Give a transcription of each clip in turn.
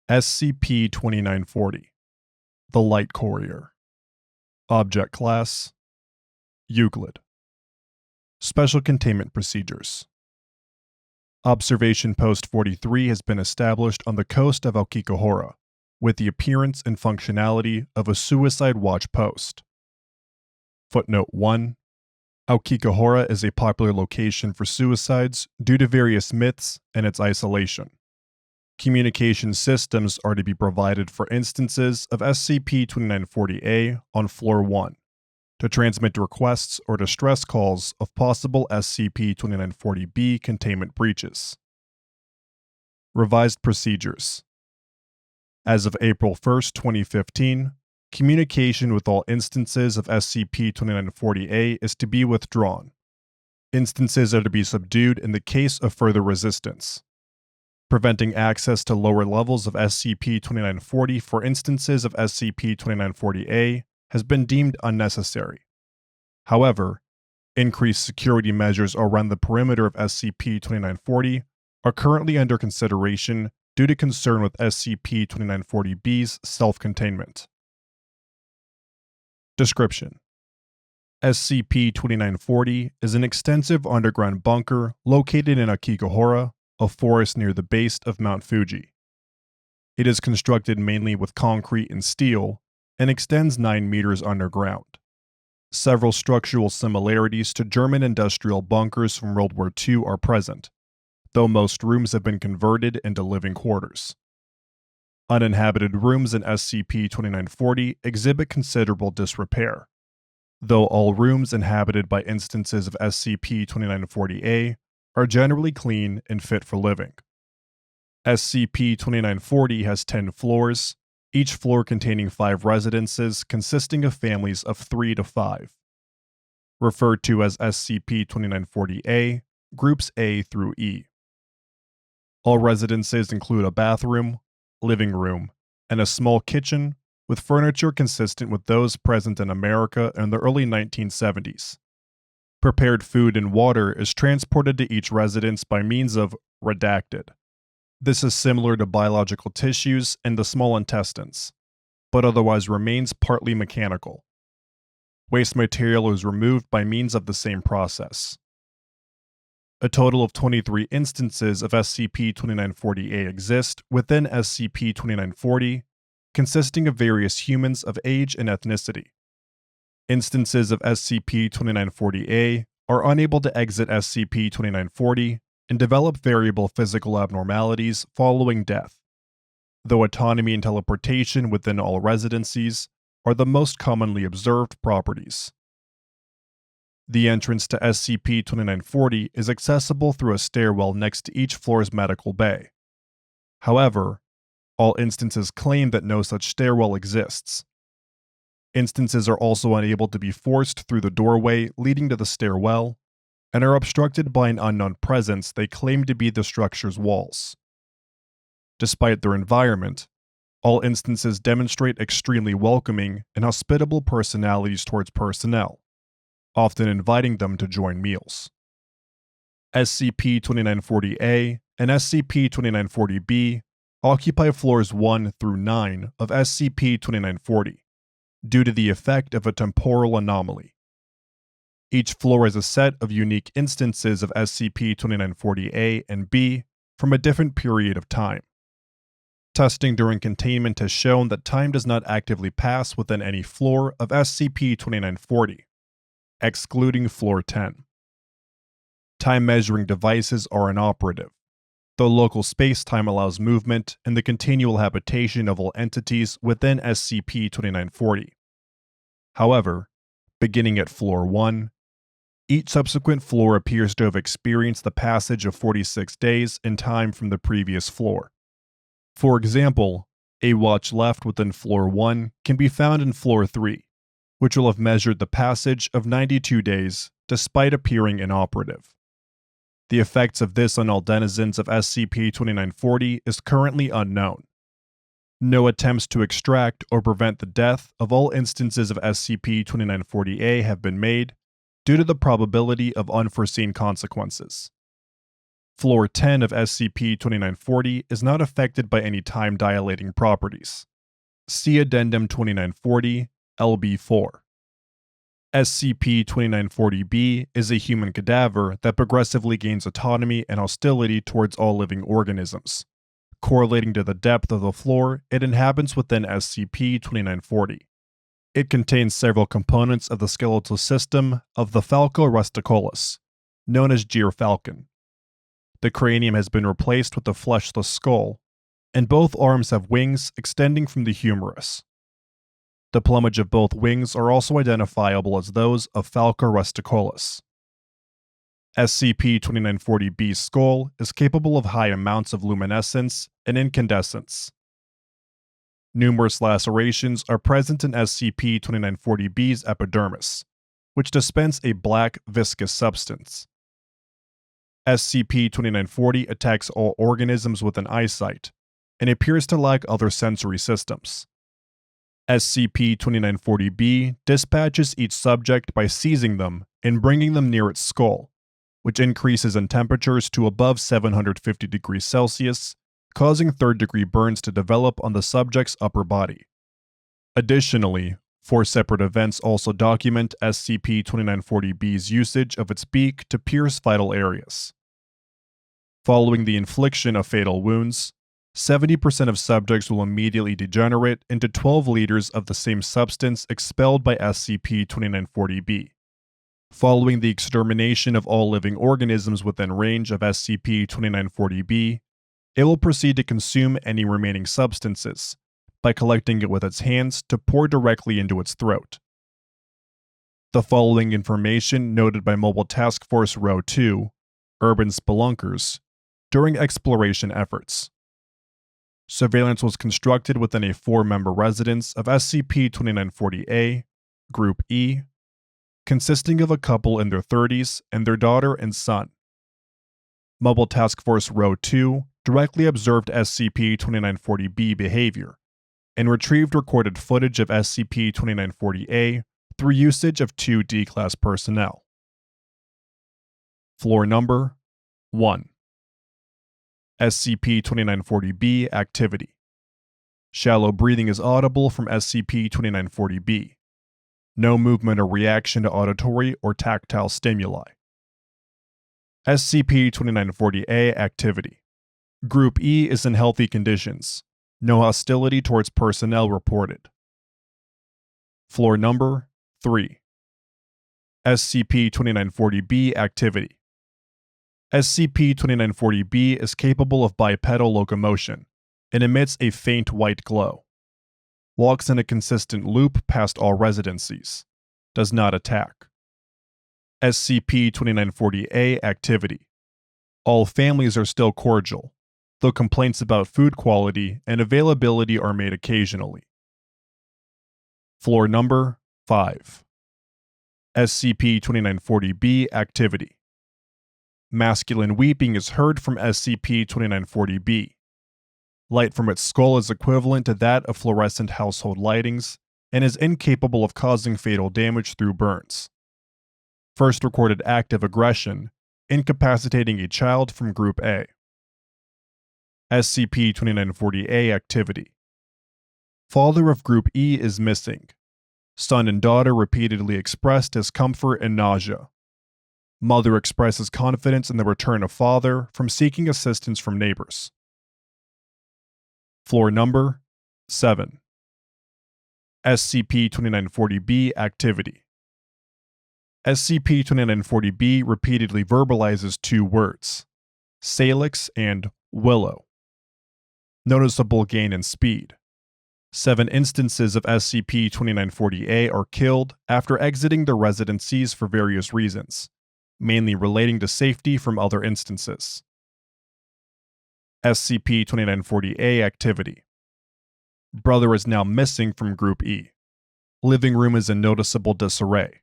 SCP-2940, the Light Courier. Object Class: Euclid. Special Containment Procedures. Observation Post 43 has been established on the coast of Aokigahara, with the appearance and functionality of a suicide watch post. Footnote 1. Aokigahara is a popular location for suicides due to various myths and its isolation. Communication systems are to be provided for instances of SCP-2940-A on Floor 1 to transmit requests or distress calls of possible SCP-2940-B containment breaches. Revised Procedures. As of April 1, 2015, communication with all instances of SCP-2940-A is to be withdrawn. Instances are to be subdued in the case of further resistance. Preventing access to lower levels of SCP-2940 for instances of SCP-2940-A has been deemed unnecessary. However, increased security measures around the perimeter of SCP-2940 are currently under consideration due to concern with SCP-2940-B's self-containment. Description: SCP-2940 is an extensive underground bunker located in Aokigahara, a forest near the base of Mount Fuji. It is constructed mainly with concrete and steel and extends 9 meters underground. Several structural similarities to German industrial bunkers from World War II are present, though most rooms have been converted into living quarters. Uninhabited rooms in SCP-2940 exhibit considerable disrepair, though all rooms inhabited by instances of SCP-2940-A are generally clean and fit for living. SCP-2940 has 10 floors, each floor containing 5 residences consisting of families of 3 to 5. Referred to as SCP-2940-A, Groups A through E. All residences include a bathroom, living room, and a small kitchen with furniture consistent with those present in America in the early 1970s. Prepared food and water is transported to each residence by means of redacted. This is similar to biological tissues and the small intestines, but otherwise remains partly mechanical. Waste material is removed by means of the same process. A total of 23 instances of SCP-2940-A exist within SCP-2940, consisting of various humans of age and ethnicity. Instances of SCP-2940-A are unable to exit SCP-2940 and develop variable physical abnormalities following death, though autonomy and teleportation within all residencies are the most commonly observed properties. The entrance to SCP-2940 is accessible through a stairwell next to each floor's medical bay. However, all instances claim that no such stairwell exists. Instances are also unable to be forced through the doorway leading to the stairwell, and are obstructed by an unknown presence they claim to be the structure's walls. Despite their environment, all instances demonstrate extremely welcoming and hospitable personalities towards personnel, often inviting them to join meals. SCP-2940-A and SCP-2940-B occupy floors 1 through 9 of SCP-2940, due to the effect of a temporal anomaly. Each floor is a set of unique instances of SCP-2940-A and B from a different period of time. Testing during containment has shown that time does not actively pass within any floor of SCP-2940, excluding Floor 10. Time-measuring devices are inoperative, though local space-time allows movement and the continual habitation of all entities within SCP-2940. However, beginning at Floor 1, each subsequent floor appears to have experienced the passage of 46 days in time from the previous floor. For example, a watch left within Floor 1 can be found in Floor 3, which will have measured the passage of 92 days despite appearing inoperative. The effects of this on all denizens of SCP-2940 is currently unknown. No attempts to extract or prevent the death of all instances of SCP-2940-A have been made due to the probability of unforeseen consequences. Floor 10 of SCP-2940 is not affected by any time-dilating properties. See Addendum 2940, LB4. SCP-2940-B is a human cadaver that progressively gains autonomy and hostility towards all living organisms, correlating to the depth of the floor it inhabits within SCP-2940. It contains several components of the skeletal system of the Falco rusticolus, known as gyrfalcon. The cranium has been replaced with a fleshless skull, and both arms have wings extending from the humerus. The plumage of both wings are also identifiable as those of Falco rusticolus. SCP-2940-B's skull is capable of high amounts of luminescence and incandescence. Numerous lacerations are present in SCP-2940-B's epidermis, which dispense a black, viscous substance. SCP-2940 attacks all organisms within eyesight, and appears to lack other sensory systems. SCP-2940-B dispatches each subject by seizing them and bringing them near its skull, which increases in temperatures to above 750 degrees Celsius, causing third-degree burns to develop on the subject's upper body. Additionally, 4 separate events also document SCP-2940-B's usage of its beak to pierce vital areas. Following the infliction of fatal wounds, 70% of subjects will immediately degenerate into 12 liters of the same substance expelled by SCP-2940-B. Following the extermination of all living organisms within range of SCP-2940-B, it will proceed to consume any remaining substances by collecting it with its hands to pour directly into its throat. The following information noted by Mobile Task Force Row 2, Urban Spelunkers, during exploration efforts. Surveillance was constructed within a 4-member residence of SCP-2940-A, Group E, consisting of a couple in their 30s and their daughter and son. Mobile Task Force Row 2 directly observed SCP-2940-B behavior and retrieved recorded footage of SCP-2940-A through usage of 2 D-Class personnel. Floor number 1. SCP-2940-B activity. Shallow breathing is audible from SCP-2940-B. No movement or reaction to auditory or tactile stimuli. SCP-2940-A activity. Group E is in healthy conditions. No hostility towards personnel reported. Floor number 3. SCP-2940-B activity. SCP-2940-B is capable of bipedal locomotion and emits a faint white glow. Walks in a consistent loop past all residencies. Does not attack. SCP-2940-A activity. All families are still cordial, though complaints about food quality and availability are made occasionally. Floor number 5. SCP-2940-B activity. Masculine weeping is heard from SCP-2940-B. Light from its skull is equivalent to that of fluorescent household lightings and is incapable of causing fatal damage through burns. First recorded active aggression, incapacitating a child from Group A. SCP-2940-A activity. Father of Group E is missing. Son and daughter repeatedly express discomfort and nausea. Mother expresses confidence in the return of father from seeking assistance from neighbors. Floor number 7. SCP-2940-B activity. SCP-2940-B repeatedly verbalizes 2 words, Salix and Willow. Noticeable gain in speed. 7 instances of SCP-2940-A are killed after exiting their residencies for various reasons, mainly relating to safety from other instances. SCP-2940-A activity. Brother is now missing from Group E. Living room is in noticeable disarray.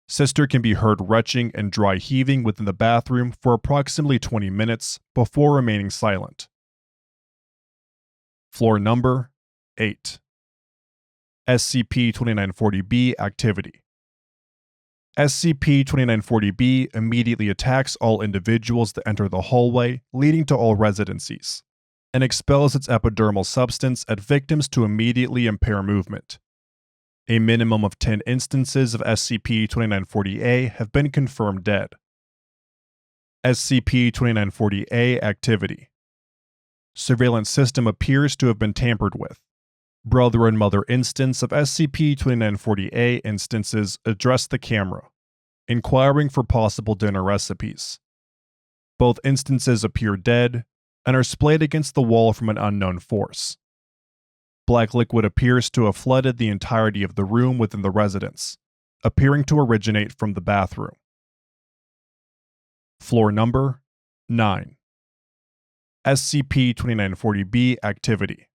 Sister can be heard retching and dry heaving within the bathroom for approximately 20 minutes before remaining silent. Floor number 8. SCP-2940-B activity. SCP-2940-B immediately attacks all individuals that enter the hallway leading to all residencies, and expels its epidermal substance at victims to immediately impair movement. A minimum of 10 instances of SCP-2940-A have been confirmed dead. SCP-2940-A activity. Surveillance system appears to have been tampered with. Brother and mother instance of SCP-2940-A instances address the camera, inquiring for possible dinner recipes. Both instances appear dead and are splayed against the wall from an unknown force. Black liquid appears to have flooded the entirety of the room within the residence, appearing to originate from the bathroom. Floor number 9. SCP-2940-B activity.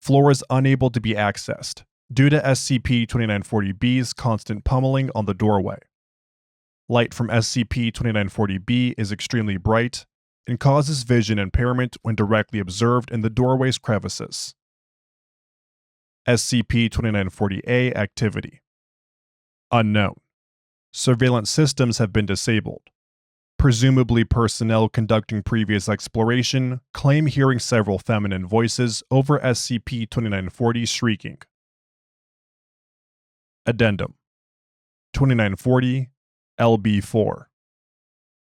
Floor is unable to be accessed due to SCP-2940-B's constant pummeling on the doorway. Light from SCP-2940-B is extremely bright and causes vision impairment when directly observed in the doorway's crevices. SCP-2940-A activity. Unknown. Surveillance systems have been disabled. Presumably personnel conducting previous exploration claim hearing several feminine voices over SCP-2940 shrieking. Addendum 2940 LB4.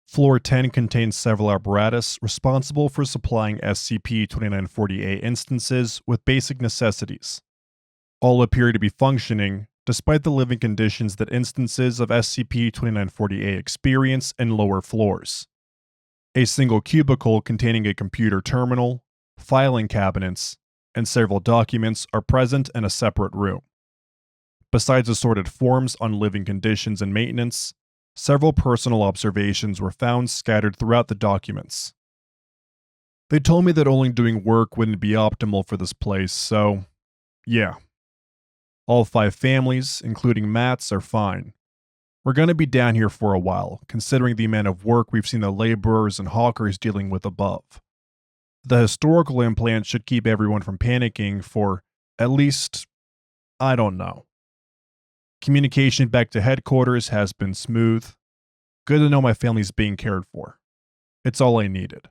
Floor 10 contains several apparatus responsible for supplying SCP-2940-A instances with basic necessities. All appear to be functioning, despite the living conditions that instances of SCP-2940-A experience in lower floors. A single cubicle containing a computer terminal, filing cabinets, and several documents are present in a separate room. Besides assorted forms on living conditions and maintenance, several personal observations were found scattered throughout the documents. They told me that only doing work wouldn't be optimal for this place, so yeah. All 5 families, including Matt's, are fine. We're going to be down here for a while, considering the amount of work we've seen the laborers and hawkers dealing with above. The historical implant should keep everyone from panicking for, at least, I don't know. Communication back to headquarters has been smooth. Good to know my family's being cared for. It's all I needed.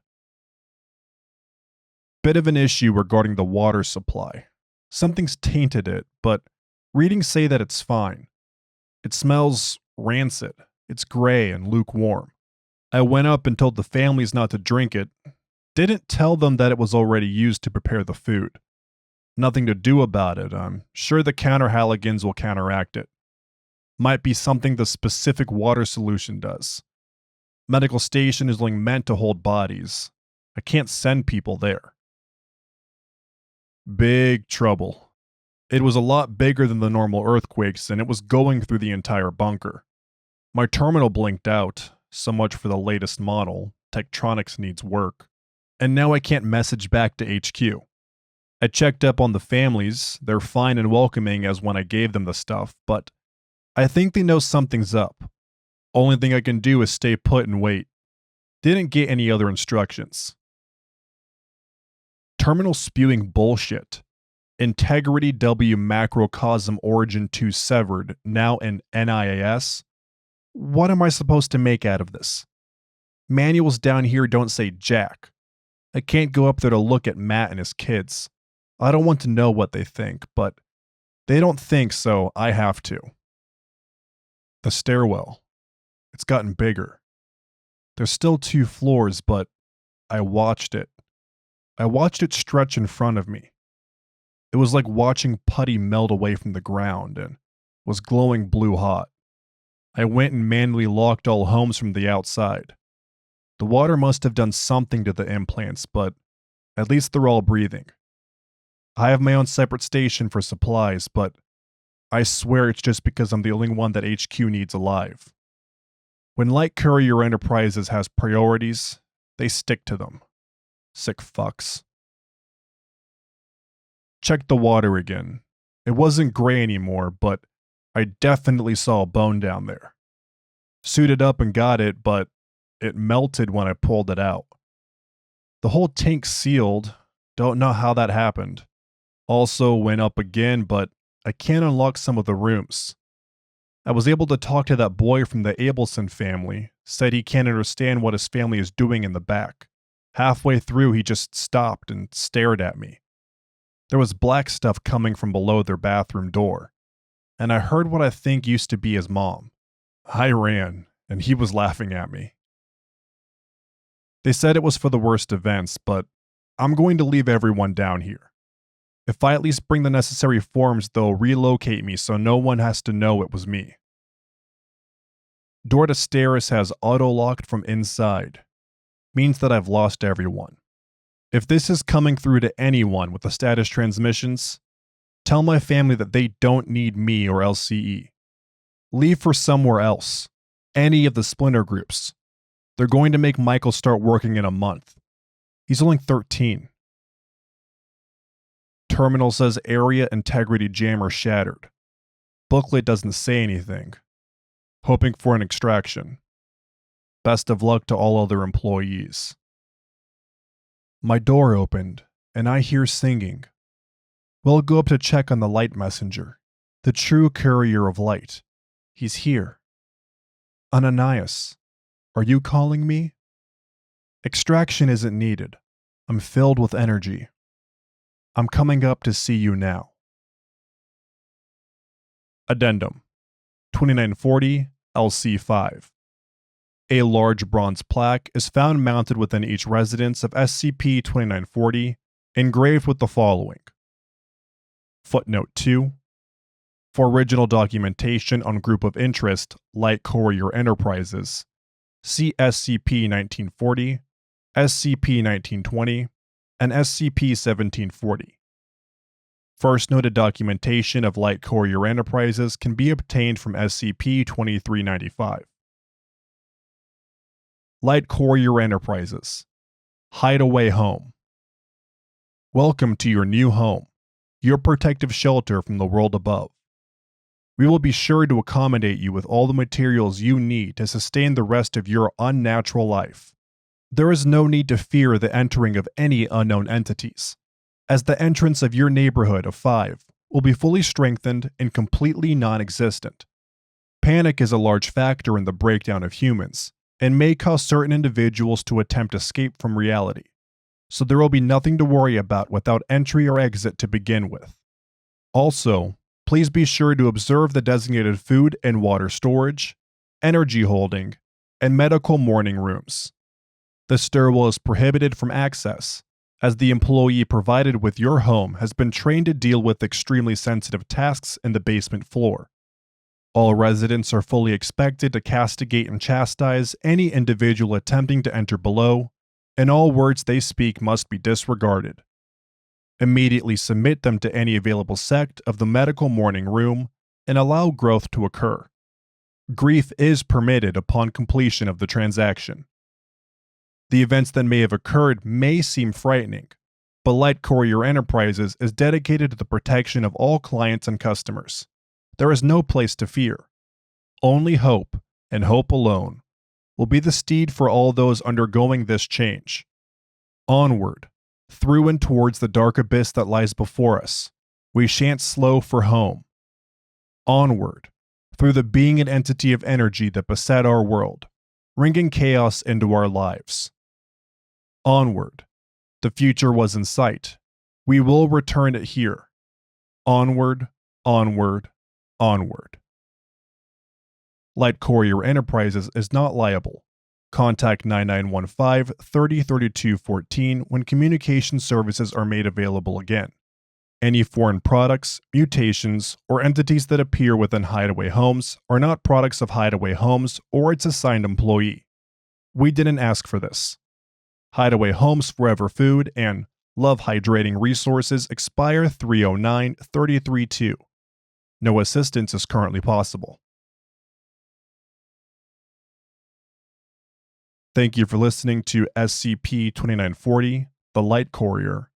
Bit of an issue regarding the water supply. Something's tainted it, but readings say that it's fine. It smells rancid. It's gray and lukewarm. I went up and told the families not to drink it. Didn't tell them that it was already used to prepare the food. Nothing to do about it. I'm sure the counter halogens will counteract it. Might be something the specific water solution does. Medical station is only meant to hold bodies. I can't send people there. Big trouble. It was a lot bigger than the normal earthquakes, and it was going through the entire bunker. My terminal blinked out, so much for the latest model. Tektronix needs work. And now I can't message back to HQ. I checked up on the families. They're fine and welcoming as when I gave them the stuff, but I think they know something's up. Only thing I can do is stay put and wait. Didn't get any other instructions. Terminal spewing bullshit. Integrity W macrocosm origin 2 severed, now in NIAS? What am I supposed to make out of this? Manuals down here don't say jack. I can't go up there to look at Matt and his kids. I don't want to know what they think, but they don't think, so I have to. The stairwell. It's gotten bigger. There's still 2 floors, but I watched it. I watched it stretch in front of me. It was like watching putty melt away from the ground and was glowing blue hot. I went and manually locked all homes from the outside. The water must have done something to the implants, but at least they're all breathing. I have my own separate station for supplies, but I swear it's just because I'm the only one that HQ needs alive. When Light Courier Enterprises has priorities, they stick to them. Sick fucks. Checked the water again. It wasn't gray anymore, but I definitely saw a bone down there. Suited up and got it, but it melted when I pulled it out. The whole tank sealed. Don't know how that happened. Also went up again, but I can't unlock some of the rooms. I was able to talk to that boy from the Abelson family, said he can't understand what his family is doing in the back. Halfway through, he just stopped and stared at me. There was black stuff coming from below their bathroom door, and I heard what I think used to be his mom. I ran, and he was laughing at me. They said it was for the worst events, but I'm going to leave everyone down here. If I at least bring the necessary forms, they'll relocate me so no one has to know it was me. Door to stairs has auto-locked from inside. Means that I've lost everyone. If this is coming through to anyone with the status transmissions, tell my family that they don't need me or LCE. Leave for somewhere else. Any of the splinter groups. They're going to make Michael start working in a month. He's only 13. Terminal says area integrity jammer shattered. Booklet doesn't say anything. Hoping for an extraction. Best of luck to all other employees. My door opened, and I hear singing. We'll go up to check on the light messenger, the true courier of light. He's here. Ananias, are you calling me? Extraction isn't needed. I'm filled with energy. I'm coming up to see you now. Addendum 2940 LC5. A large bronze plaque is found mounted within each residence of SCP-2940, engraved with the following. Footnote 2. For original documentation on Group of Interest, Light Courier Enterprises, see SCP-1940, SCP-1920, and SCP-1740. First noted documentation of Light Courier Enterprises can be obtained from SCP-2395. Light Courier Enterprises. Hideaway Home. Welcome to your new home, your protective shelter from the world above. We will be sure to accommodate you with all the materials you need to sustain the rest of your unnatural life. There is no need to fear the entering of any unknown entities, as the entrance of your neighborhood of 5 will be fully strengthened and completely non-existent. Panic is a large factor in the breakdown of humans, and may cause certain individuals to attempt escape from reality, so there will be nothing to worry about without entry or exit to begin with. Also, please be sure to observe the designated food and water storage, energy holding, and medical morning rooms. The stairwell is prohibited from access, as the employee provided with your home has been trained to deal with extremely sensitive tasks in the basement floor. All residents are fully expected to castigate and chastise any individual attempting to enter below, and all words they speak must be disregarded. Immediately submit them to any available sect of the medical morning room and allow growth to occur. Grief is permitted upon completion of the transaction. The events that may have occurred may seem frightening, but Light Courier Enterprises is dedicated to the protection of all clients and customers. There is no place to fear. Only hope, and hope alone, will be the steed for all those undergoing this change. Onward, through and towards the dark abyss that lies before us, we shan't slow for home. Onward, through the being and entity of energy that beset our world, bringing chaos into our lives. Onward, the future was in sight. We will return it here. Onward, onward, onward. Light Courier Enterprises is not liable. Contact 9915 30 32 14 when communication services are made available again. Any foreign products, mutations, or entities that appear within Hideaway Homes are not products of Hideaway Homes or its assigned employee. We didn't ask for this. Hideaway Homes Forever Food and Love Hydrating Resources expire 309-33-2. No assistance is currently possible. Thank you for listening to SCP-2940, The Light Courier,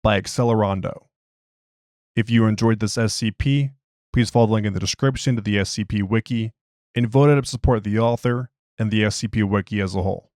by Accelerando. If you enjoyed this SCP, please follow the link in the description to the SCP Wiki and vote to support the author and the SCP Wiki as a whole.